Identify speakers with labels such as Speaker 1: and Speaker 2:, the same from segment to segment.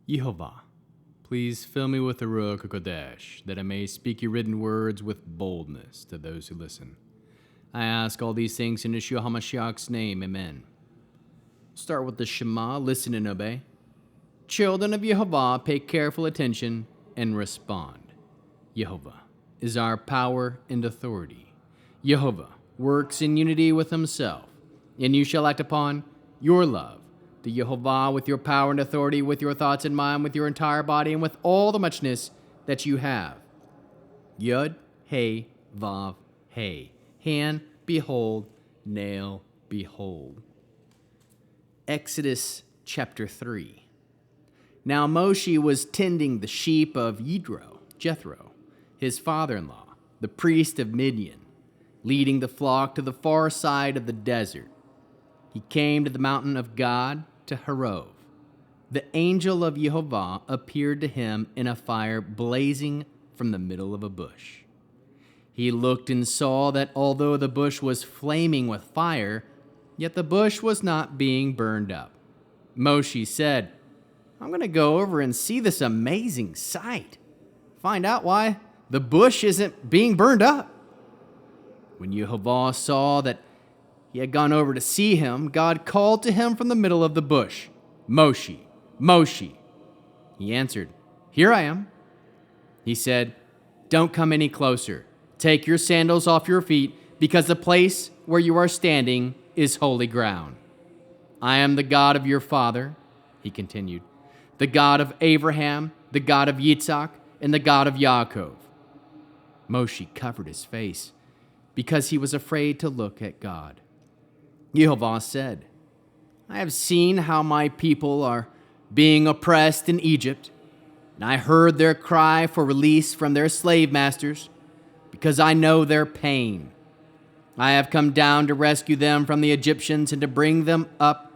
Speaker 1: Yehova, please fill me with the Ruach HaKodesh, that I may speak your written words with boldness to those who listen. I ask all these things in Yeshua HaMashiach's name, amen. Start with the Shema, listen and obey. Children of Yehovah, pay careful attention and respond. Yehovah is our power and authority. Yehovah works in unity with himself, and you shall act upon your love to Yehovah with your power and authority, with your thoughts in mind, with your entire body, and with all the muchness that you have. Yud, Hey, Vav, Hey. Hand, behold, nail, behold. Exodus chapter 3. Now Moshe was tending the sheep of Jethro, his father-in-law, the priest of Midian, leading the flock to the far side of the desert. He came to the mountain of God, to Horeb. The angel of Yehovah appeared to him in a fire blazing from the middle of a bush. He looked and saw that although the bush was flaming with fire, yet the bush was not being burned up. Moshe said, I'm going to go over and see this amazing sight. Find out why the bush isn't being burned up. When Yehovah saw that he had gone over to see him, God called to him from the middle of the bush, Moshe, Moshe. He answered, Here I am. He said, Don't come any closer. Take your sandals off your feet, because the place where you are standing is holy ground. I am the God of your father, he continued, the God of Abraham, the God of Yitzhak, and the God of Yaakov. Moshe covered his face because he was afraid to look at God. Yehovah said, I have seen how my people are being oppressed in Egypt, and I heard their cry for release from their slave masters, because I know their pain. I have come down to rescue them from the Egyptians and to bring them up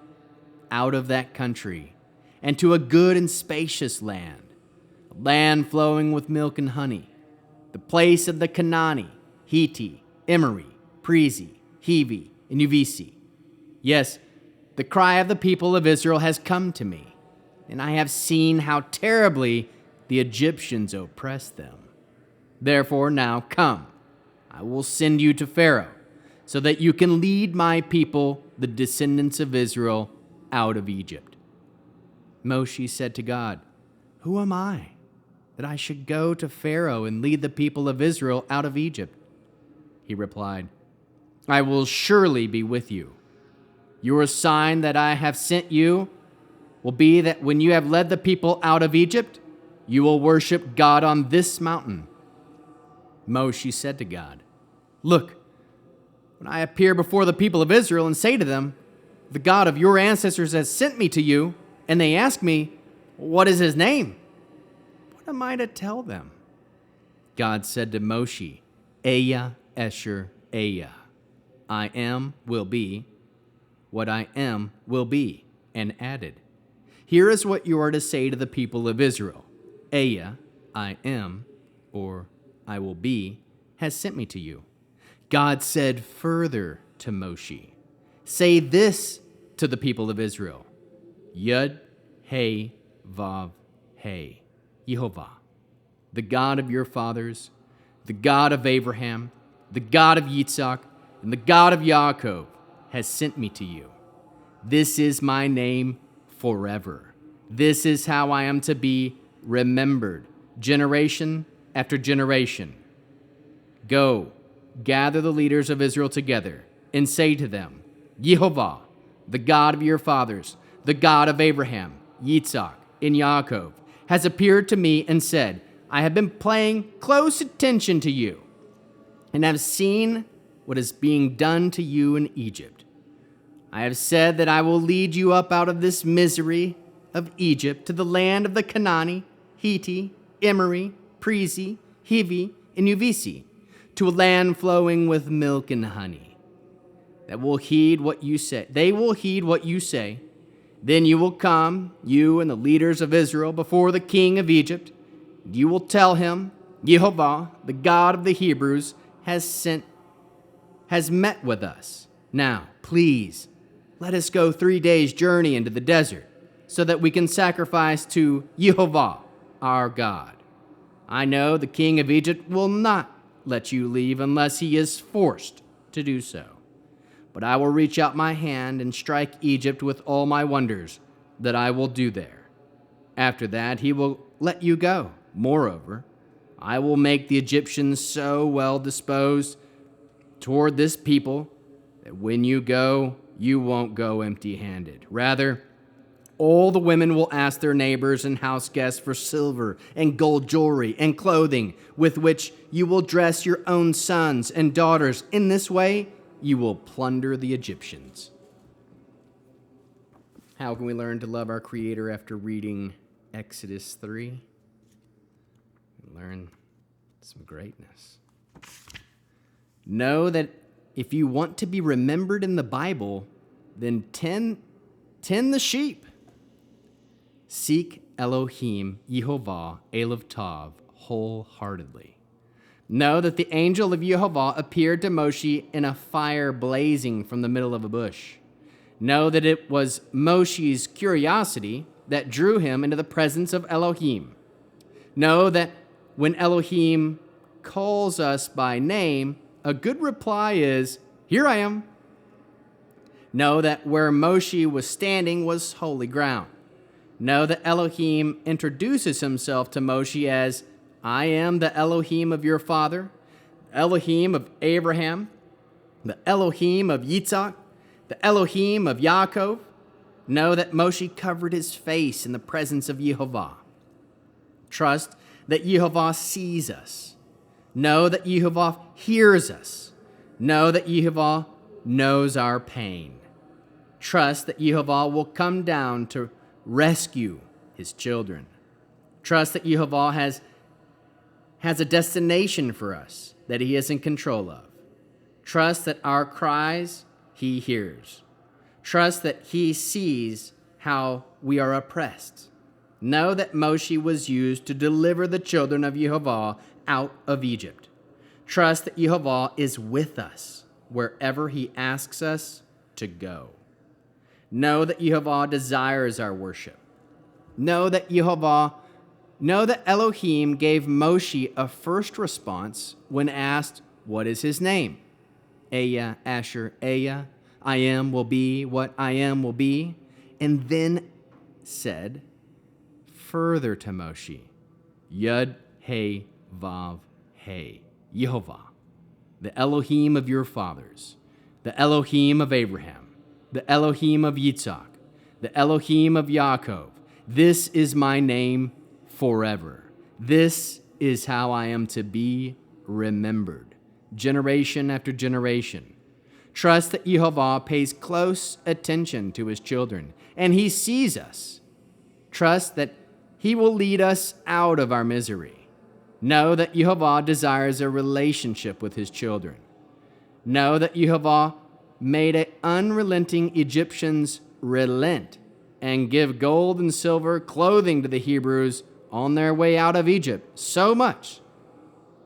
Speaker 1: out of that country and to a good and spacious land, a land flowing with milk and honey, the place of the Canaani, Hitti, Emori, Perizi, Hivi, and Uvisi. Yes, the cry of the people of Israel has come to me, and I have seen how terribly the Egyptians oppress them. Therefore now come, I will send you to Pharaoh, so that you can lead my people, the descendants of Israel, out of Egypt. Moshe said to God, Who am I, that I should go to Pharaoh and lead the people of Israel out of Egypt? He replied, I will surely be with you. Your sign that I have sent you will be that when you have led the people out of Egypt, you will worship God on this mountain. Moshe said to God, Look, when I appear before the people of Israel and say to them, The God of your ancestors has sent me to you, and they ask me, What is his name? What am I to tell them? God said to Moshe, Eya Esher Eya. I am, will be, what I am, will be, and added, Here is what you are to say to the people of Israel. Eya, I am, or I will be, has sent me to you. God said further to Moshe, Say this to the people of Israel. Yud, Hey, Vav, Hey. Yehovah, the God of your fathers, the God of Abraham, the God of Yitzhak, and the God of Yaakov, has sent me to you. This is my name forever. This is how I am to be remembered, generation after generation. Go, gather the leaders of Israel together, and say to them, Yehovah, the God of your fathers, the God of Abraham, Yitzhak, and Yaakov, has appeared to me and said, I have been paying close attention to you, and have seen what is being done to you in Egypt. I have said that I will lead you up out of this misery of Egypt to the land of the Canaani, Hitti, Emori, Perizi, Hivi, and Uvisi, to a land flowing with milk and honey. That will heed what you say. They will heed what you say. Then you will come, you and the leaders of Israel, before the king of Egypt. You will tell him, Yehovah, the God of the Hebrews, has met with us. Now, please, let us go 3 days' journey into the desert, so that we can sacrifice to Yehova, our God. I know the king of Egypt will not let you leave unless he is forced to do so. But I will reach out my hand and strike Egypt with all my wonders that I will do there. After that, he will let you go. Moreover, I will make the Egyptians so well disposed toward this people that when you go, you won't go empty-handed. Rather, all the women will ask their neighbors and house guests for silver and gold jewelry and clothing with which you will dress your own sons and daughters. In this way, you will plunder the Egyptians. How can we learn to love our Creator after reading Exodus 3? Learn some greatness. Know that if you want to be remembered in the Bible, then tend the sheep. Seek Elohim, Yehova, Elav Tav, wholeheartedly. Know that the angel of Yehova appeared to Moshe in a fire blazing from the middle of a bush. Know that it was Moshe's curiosity that drew him into the presence of Elohim. Know that when Elohim calls us by name, a good reply is, "Here I am." Know that where Moshe was standing was holy ground. Know that Elohim introduces himself to Moshe as, "I am the Elohim of your father, Elohim of Abraham, the Elohim of Yitzhak, the Elohim of Yaakov." Know that Moshe covered his face in the presence of Yehova. Trust that Yehova sees us. Know that Yehova hears us. Know that Yehova knows our pain. Trust that Yehova will come down to rescue his children. Trust that Yehova has a destination for us that he is in control of. Trust that our cries he hears. Trust that he sees how we are oppressed. Know that Moshe was used to deliver the children of Yehova out of Egypt. Trust that Yehova is with us wherever he asks us to go. Know that Yehova desires our worship. Know that Elohim gave Moshe a first response when asked, "What is his name?" Eya, Asher, Eya, I am will be what I am will be. And then said further to Moshe, Yud, He, Vav, He, Yehovah, the Elohim of your fathers, the Elohim of Abraham, the Elohim of Yitzhak, the Elohim of Yaakov. This is my name forever. This is how I am to be remembered, generation after generation. Trust that Yehovah pays close attention to his children, and he sees us. Trust that he will lead us out of our misery. Know that Yehovah desires a relationship with his children. Know that Yehovah made unrelenting Egyptians relent and give gold and silver clothing to the Hebrews on their way out of Egypt, so much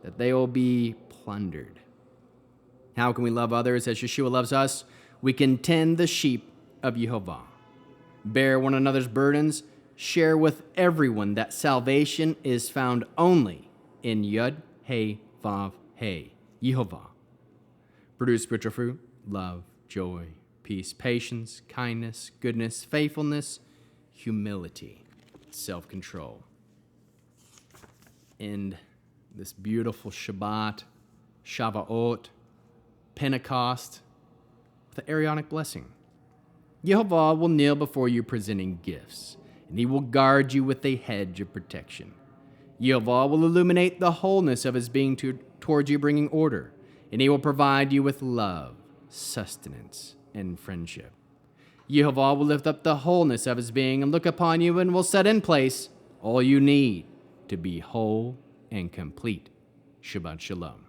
Speaker 1: that they will be plundered. How can we love others as Yeshua loves us? We can tend the sheep of Yehovah, bear one another's burdens, share with everyone that salvation is found only in Yud, He, Vav, He, Yehovah. Produce spiritual fruit, love, joy, peace, patience, kindness, goodness, faithfulness, humility, self-control. End this beautiful Shabbat, Shavuot, Pentecost, with the Aaronic blessing. Yehovah will kneel before you presenting gifts, and he will guard you with a hedge of protection. Yehovah will illuminate the wholeness of his being towards you, bringing order, and he will provide you with love, sustenance, and friendship. Yehovah will lift up the wholeness of his being and look upon you and will set in place all you need to be whole and complete. Shabbat Shalom.